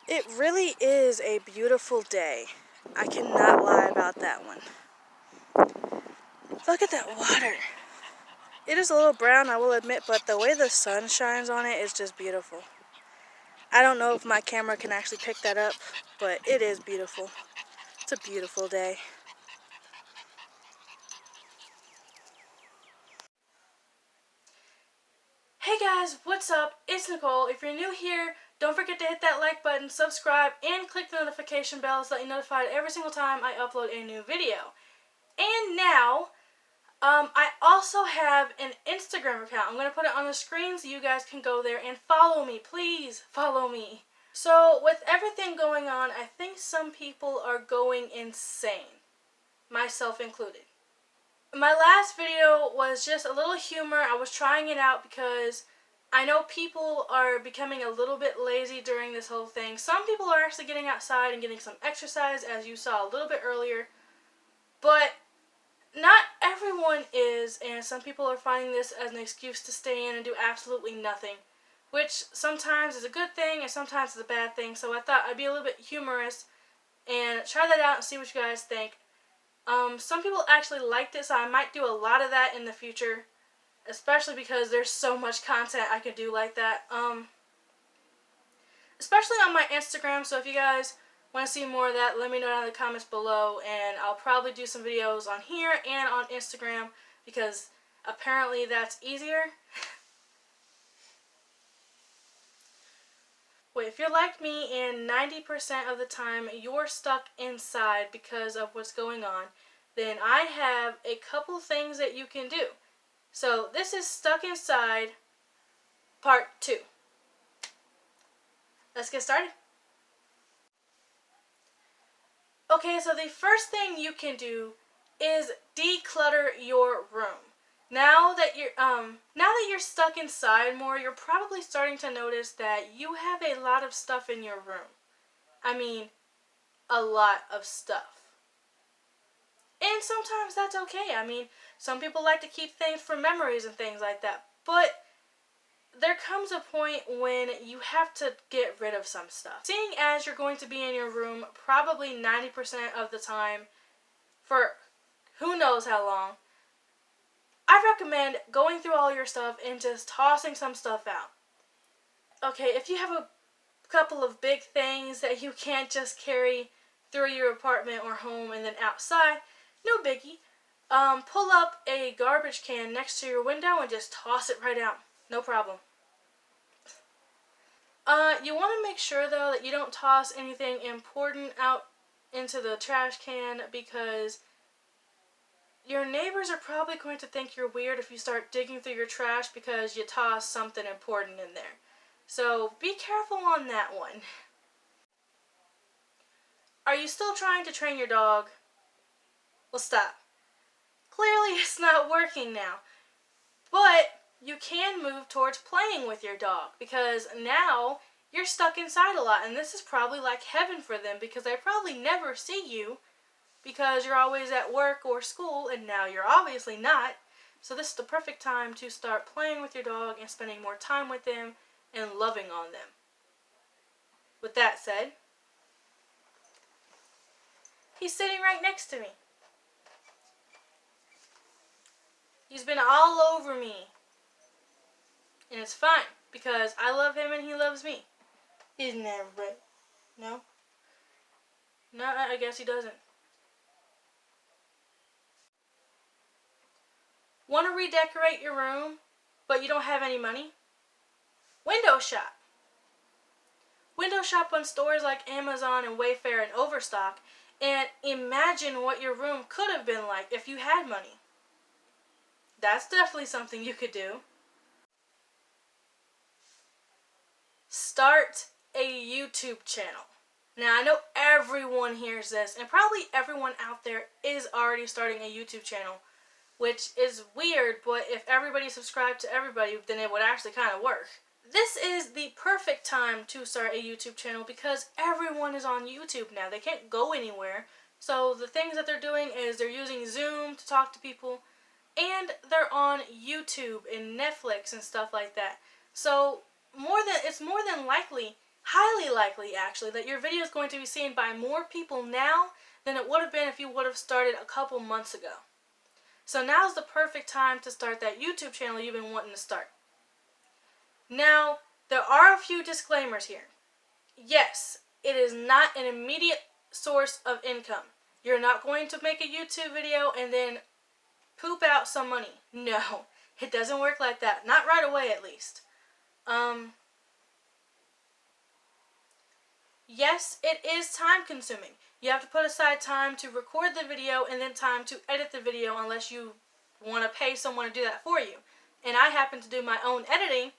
It really is a beautiful day. I cannot lie about that one. Look at that water. It is a little brown, I will admit, but the way the sun shines on it is just beautiful. I don't know if my camera can actually pick that up, but it is beautiful. It's a beautiful day. Hey guys, what's up? It's Nicole. If you're new here, don't forget to hit that like button, subscribe, and click the notification bell so that you're notified every single time I upload a new video. And now, I also have an Instagram account. I'm going to put it on the screen so you guys can go there and follow me. Please follow me. So with everything going on, I think some people are going insane, myself included. My last video was just a little humor. I was trying it out because I know people are becoming a little bit lazy during this whole thing. Some people are actually getting outside and getting some exercise, as you saw a little bit earlier. But not everyone is, and some people are finding this as an excuse to stay in and do absolutely nothing, which sometimes is a good thing and sometimes is a bad thing. So I thought I'd be a little bit humorous and try that out and see what you guys think. Some people actually liked it, so I might do a lot of that in the future, especially because there's so much content I could do like that. Especially on my Instagram, so if you guys want to see more of that, let me know down in the comments below, and I'll probably do some videos on here and on Instagram, because apparently that's easier. Wait, if you're like me and 90% of the time you're stuck inside because of what's going on, then I have a couple things that you can do. So this is Stuck Inside Part 2. Let's get started. Okay, so the first thing you can do is declutter your room. Now that you're stuck inside more, you're probably starting to notice that you have a lot of stuff in your room. I mean, a lot of stuff. And sometimes that's okay. I mean, some people like to keep things for memories and things like that. But there comes a point when you have to get rid of some stuff. Seeing as you're going to be in your room probably 90% of the time for who knows how long, I recommend going through all your stuff and just tossing some stuff out. Okay, if you have a couple of big things that you can't just carry through your apartment or home and then outside, no biggie. Pull up a garbage can next to your window and just toss it right out. No problem. You want to make sure though that you don't toss anything important out into the trash can, because your neighbors are probably going to think you're weird if you start digging through your trash because you toss something important in there. So be careful on that one. Are you still trying to train your dog? Well, stop. Clearly it's not working now. But you can move towards playing with your dog, because now you're stuck inside a lot, and this is probably like heaven for them because they probably never see you because you're always at work or school, and now you're obviously not. So this is the perfect time to start playing with your dog and spending more time with them and loving on them. With that said, he's sitting right next to me. He's been all over me. And it's fine, because I love him and he loves me. Isn't that right? No? No, I guess he doesn't. Want to redecorate your room, but you don't have any money? Window shop. Window shop on stores like Amazon and Wayfair and Overstock, and imagine what your room could have been like if you had money. That's definitely something you could do. Start a YouTube channel. Now, I know everyone hears this, and probably everyone out there is already starting a YouTube channel, which is weird, but if everybody subscribed to everybody, then it would actually kind of work. This is the perfect time to start a YouTube channel because everyone is on YouTube now. They can't go anywhere. So the things that they're doing is they're using Zoom to talk to people, and they're on YouTube and Netflix and stuff like that. So it's more than likely highly likely actually, that your video is going to be seen by more people now than it would have been if you would have started a couple months ago. So now's the perfect time to start that YouTube channel you've been wanting to start. Now, there are a few disclaimers here. Yes, it is not an immediate source of income. You're not going to make a YouTube video and then poop out some money. No, it doesn't work like that. Not right away, at least. Yes, it is time consuming. You have to put aside time to record the video and then time to edit the video unless you want to pay someone to do that for you. And I happen to do my own editing,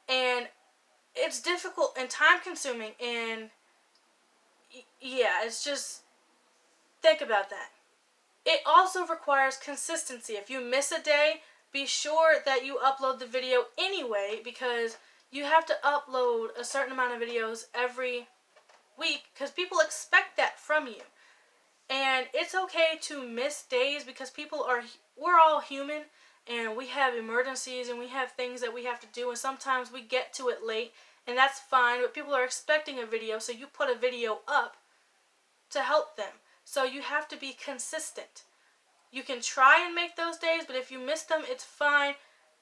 and it's difficult and time consuming, and yeah, it's just, think about that. It also requires consistency. If you miss a day, be sure that you upload the video anyway, because you have to upload a certain amount of videos every week because people expect that from you. And it's okay to miss days because we're all human, and we have emergencies and we have things that we have to do, and sometimes we get to it late, and that's fine, but people are expecting a video, so you put a video up to help them. So you have to be consistent. You can try and make those days, but if you miss them, it's fine.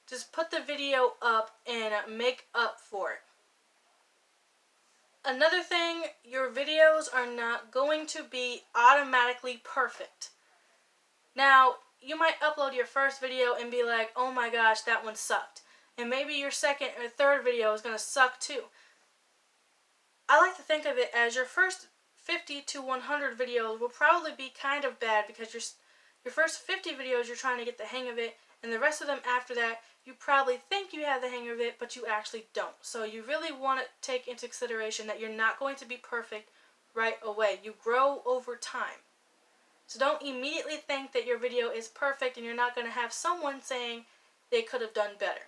Just put the video up and make up for it. Another thing, your videos are not going to be automatically perfect. Now, you might upload your first video and be like, oh my gosh, that one sucked. And maybe your second or third video is going to suck too. I like to think of it as your first 50 to 100 videos will probably be kind of bad because your first 50 videos you're trying to get the hang of it, and the rest of them after that you probably think you have the hang of it, but you actually don't. So you really want to take into consideration that you're not going to be perfect right away. You grow over time. So don't immediately think that your video is perfect and you're not going to have someone saying they could have done better.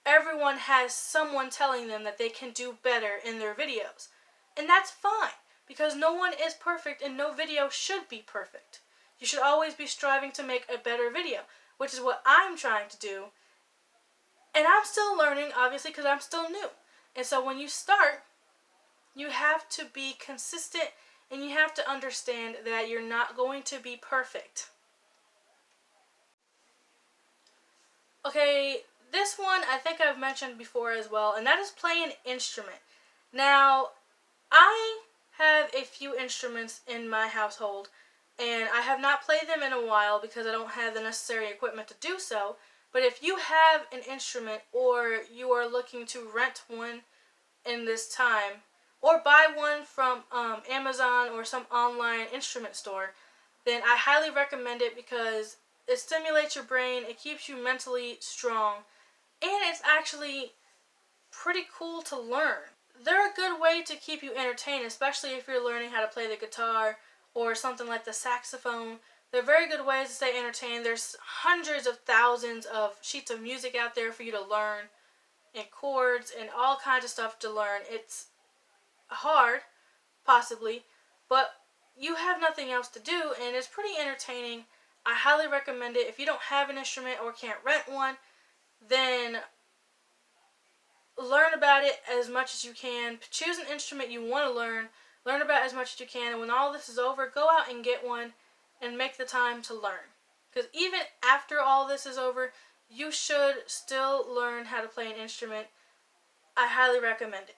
Everyone has someone telling them that they can do better in their videos. And that's fine, because no one is perfect and no video should be perfect. You should always be striving to make a better video, which is what I'm trying to do. And I'm still learning, obviously, because I'm still new. And so when you start, you have to be consistent and you have to understand that you're not going to be perfect. Okay, this one I think I've mentioned before as well, and that is play an instrument. Now, I have a few instruments in my household, and I have not played them in a while because I don't have the necessary equipment to do so. But if you have an instrument, or you are looking to rent one in this time, or buy one from Amazon or some online instrument store, then I highly recommend it because it stimulates your brain, it keeps you mentally strong, and it's actually pretty cool to learn. They're a good way to keep you entertained, especially if you're learning how to play the guitar or something like the saxophone. They're very good ways to stay entertained. There's hundreds of thousands of sheets of music out there for you to learn, and chords and all kinds of stuff to learn. It's hard, possibly, but you have nothing else to do, and it's pretty entertaining. I highly recommend it. If you don't have an instrument or can't rent one, then learn about it as much as you can. Choose an instrument you want to learn about as much as you can, and when all this is over, go out and get one and make the time to learn. Because even after all this is over, you should still learn how to play an instrument. I highly recommend it.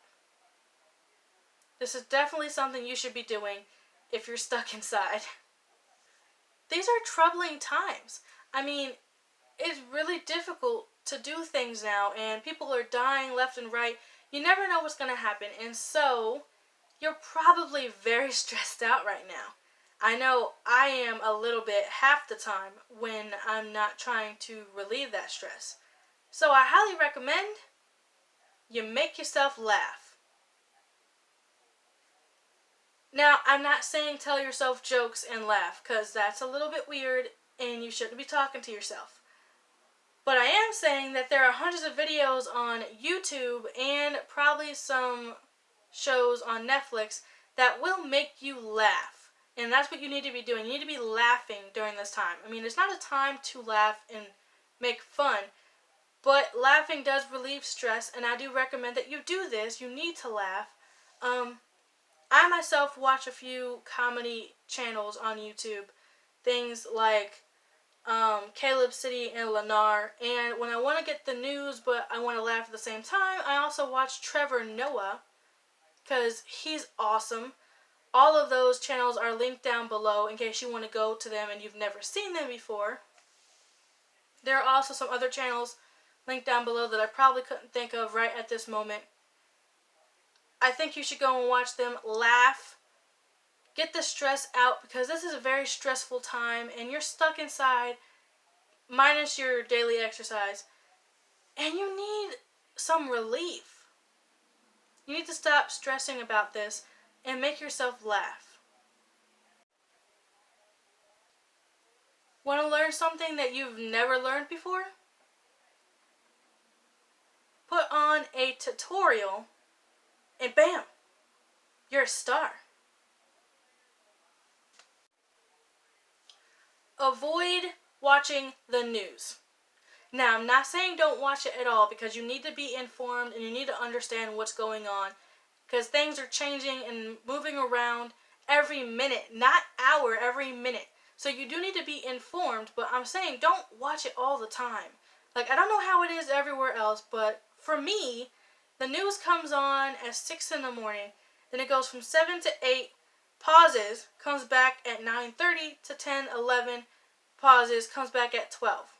This is definitely something you should be doing if you're stuck inside. These are troubling times. I mean, it's really difficult to do things now, and people are dying left and right. You never know what's going to happen, and so you're probably very stressed out right now. I know I am a little bit half the time when I'm not trying to relieve that stress. So I highly recommend you make yourself laugh. Now, I'm not saying tell yourself jokes and laugh, because that's a little bit weird and you shouldn't be talking to yourself. But I am saying that there are hundreds of videos on YouTube and probably some shows on Netflix that will make you laugh. And that's what you need to be doing. You need to be laughing during this time. I mean, it's not a time to laugh and make fun, But laughing does relieve stress, and I do recommend that you do this. You need to laugh. I myself watch a few comedy channels on YouTube. Things like Caleb City and Lennar. And when I want to get the news but I want to laugh at the same time, I also watch Trevor Noah because he's awesome. All of those channels are linked down below in case you want to go to them and you've never seen them before. There are also some other channels linked down below that I probably couldn't think of right at this moment. I think you should go and watch them, laugh, get the stress out, because this is a very stressful time and you're stuck inside minus your daily exercise and you need some relief. You need to stop stressing about this and make yourself laugh. Want to learn something that you've never learned before? Put on a tutorial and bam, you're a star. Avoid watching the news. Now, I'm not saying don't watch it at all, because you need to be informed and you need to understand what's going on, because things are changing and moving around every minute, not hour, every minute. So you do need to be informed, but I'm saying don't watch it all the time. Like, I don't know how it is everywhere else, but for me, the news comes on at 6 in the morning, then it goes from 7 to 8, pauses, comes back at 9:30 to 10, 11, pauses, comes back at 12.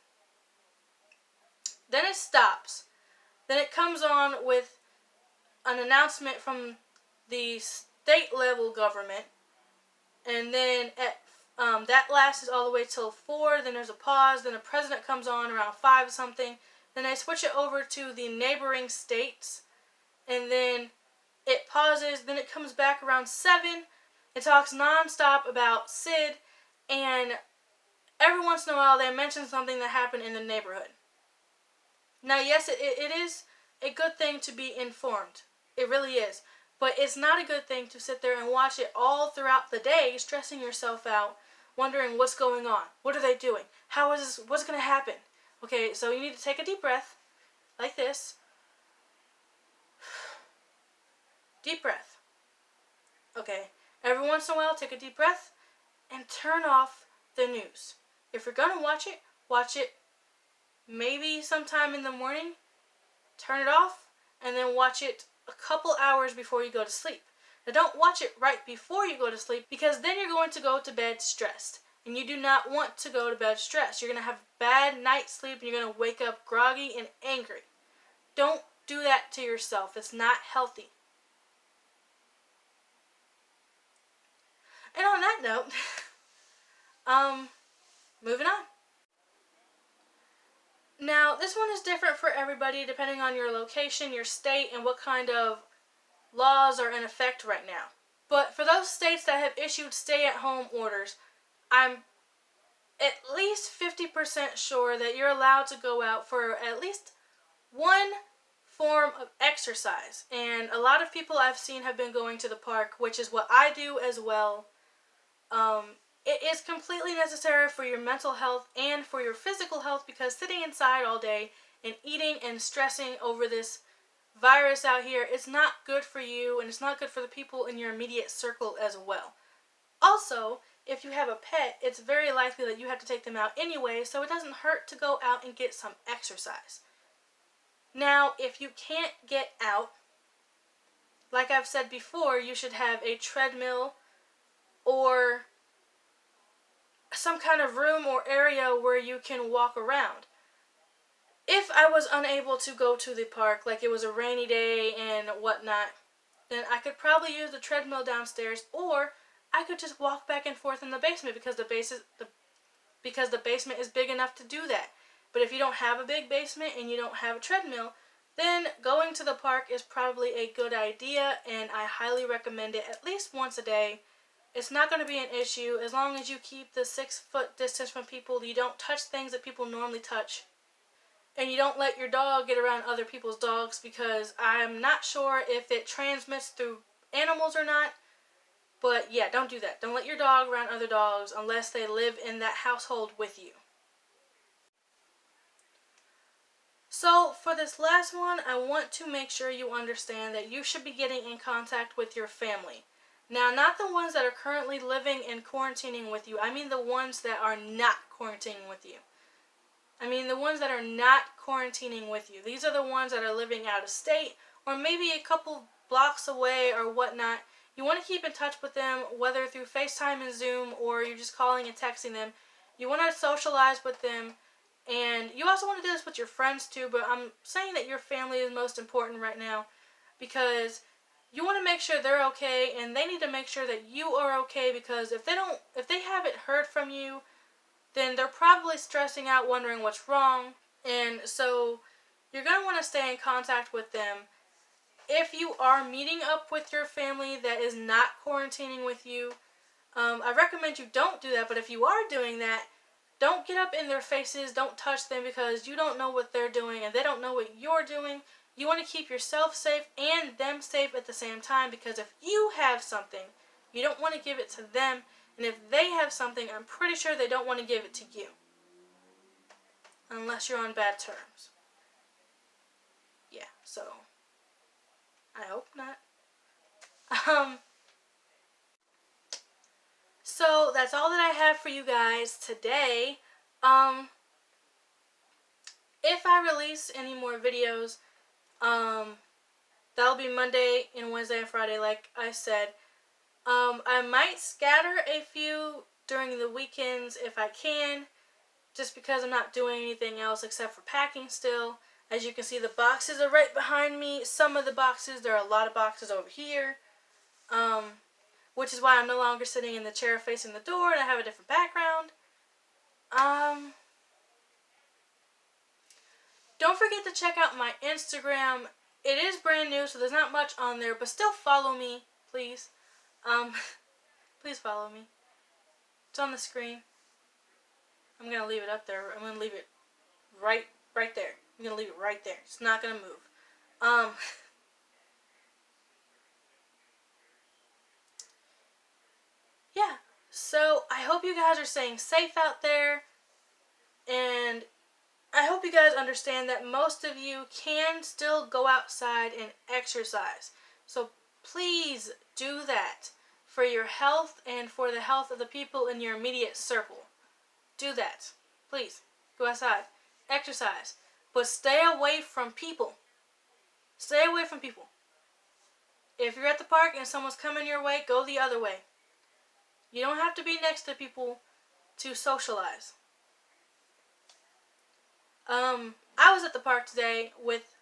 Then it stops. Then it comes on with an announcement from the state level government, and then that lasts all the way till 4. Then there's a pause. Then the president comes on around 5 something. Then they switch it over to the neighboring states, and then it pauses. Then it comes back around 7. It talks nonstop about Sid, and every once in a while they mention something that happened in the neighborhood. Now, yes, it is a good thing to be informed. It really is. But it's not a good thing to sit there and watch it all throughout the day, stressing yourself out, wondering what's going on. What are they doing? How is this? What's going to happen? Okay, so you need to take a deep breath, like this. Deep breath. Okay, every once in a while, take a deep breath and turn off the news. If you're going to watch it maybe sometime in the morning, turn it off, and then watch it a couple hours before you go to sleep. Now, don't watch it right before you go to sleep, because then you're going to go to bed stressed. And you do not want to go to bed stressed. You're going to have bad night's sleep and you're going to wake up groggy and angry. Don't do that to yourself. It's not healthy. And on that note, moving on. Now, this one is different for everybody depending on your location, your state, and what kind of laws are in effect right now. But for those states that have issued stay-at-home orders, I'm at least 50% sure that you're allowed to go out for at least one form of exercise. And a lot of people I've seen have been going to the park, which is what I do as well. It is completely necessary for your mental health and for your physical health, because sitting inside all day and eating and stressing over this virus out here, it's not good for you, and it's not good for the people in your immediate circle as well. Also, if you have a pet, it's very likely that you have to take them out anyway, so it doesn't hurt to go out and get some exercise. Now, if you can't get out, like I've said before, you should have a treadmill or some kind of room or area where you can walk around. If I was unable to go to the park, like it was a rainy day and whatnot, then I could probably use the treadmill downstairs, or I could just walk back and forth in the basement, because the basement is big enough to do that. But if you don't have a big basement and you don't have a treadmill, then going to the park is probably a good idea, and I highly recommend it at least once a day. It's not going to be an issue as long as you keep the 6-foot distance from people. You don't touch things that people normally touch. And you don't let your dog get around other people's dogs, because I'm not sure if it transmits through animals or not. But yeah, don't do that. Don't let your dog around other dogs unless they live in that household with you. So for this last one, I want to make sure you understand that you should be getting in contact with your family. Now, not the ones that are currently living and quarantining with you. I mean the ones that are not quarantining with you. I mean the ones that are not quarantining with you. These are the ones that are living out of state or maybe a couple blocks away or whatnot. You want to keep in touch with them, whether through FaceTime and Zoom or you're just calling and texting them. You want to socialize with them. And you also want to do this with your friends too, but I'm saying that your family is most important right now because you want to make sure they're okay and they need to make sure that you are okay, because if they haven't heard from you, then they're probably stressing out wondering what's wrong. And so you're going to want to stay in contact with them. If you are meeting up with your family that is not quarantining with you, I recommend you don't do that, but if you are doing that, don't get up in their faces, don't touch them, because you don't know what they're doing and they don't know what you're doing. You want to keep yourself safe and them safe at the same time, because if you have something, you don't want to give it to them, and if they have something, I'm pretty sure they don't want to give it to you. Unless you're on bad terms. Yeah, so I hope not. So that's all that I have for you guys today. If I release any more videos, that'll be Monday and Wednesday and Friday, like I said. I might scatter a few during the weekends if I can, just because I'm not doing anything else except for packing still. As you can see, the boxes are right behind me. Some of the boxes, there are a lot of boxes over here. Which is why I'm no longer sitting in the chair facing the door and I have a different background. Don't forget to check out my Instagram. It is brand new, so there's not much on there, but still follow me, please. Please follow me. It's on the screen. I'm going to leave it up there. I'm going to leave it right there. I'm going to leave it right there. It's not going to move. Yeah, so I hope you guys are staying safe out there, and I hope you guys understand that most of you can still go outside and exercise. So please do that for your health and for the health of the people in your immediate circle. Do that. Please, go outside, exercise, but stay away from people. Stay away from people. If you're at the park and someone's coming your way, go the other way. You don't have to be next to people to socialize. I was at the park today with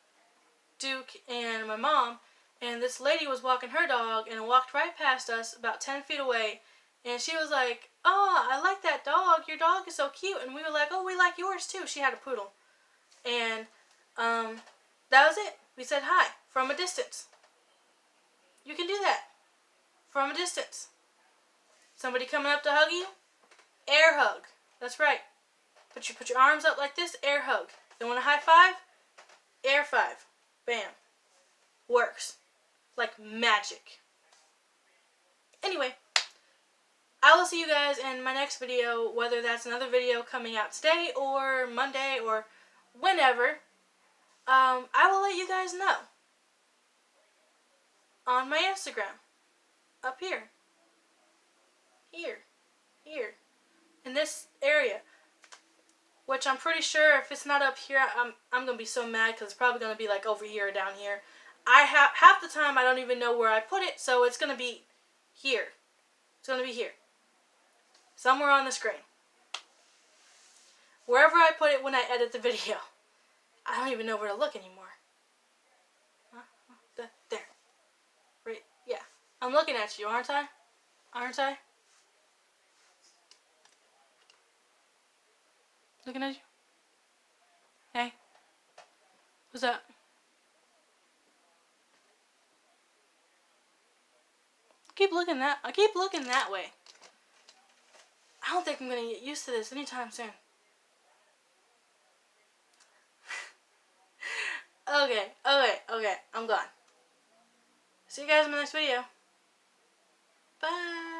Duke and my mom, and this lady was walking her dog and walked right past us about 10 feet away, and she was like, "Oh, I like that dog. Your dog is so cute." And we were like, "Oh, we like yours too." She had a poodle. And that was it. We said hi from a distance. You can do that from a distance. Somebody coming up to hug you, air hug. That's right. Put your arms up like this, air hug. They want a high five? Air five. Bam. Works. Like magic. Anyway, I will see you guys in my next video, whether that's another video coming out today or Monday or whenever. I will let you guys know on my Instagram. Up here. Here. In this area. Which I'm pretty sure if it's not up here, I'm going to be so mad because it's probably going to be like over here or down here. Half the time I don't even know where I put it, so it's going to be here. It's going to be here. Somewhere on the screen. Wherever I put it when I edit the video. I don't even know where to look anymore. There. Right, yeah. I'm looking at you, aren't I? Aren't I? Looking at you? Hey? What's up? I keep looking that way. I don't think I'm gonna get used to this anytime soon. Okay. I'm gone. See you guys in the next video. Bye.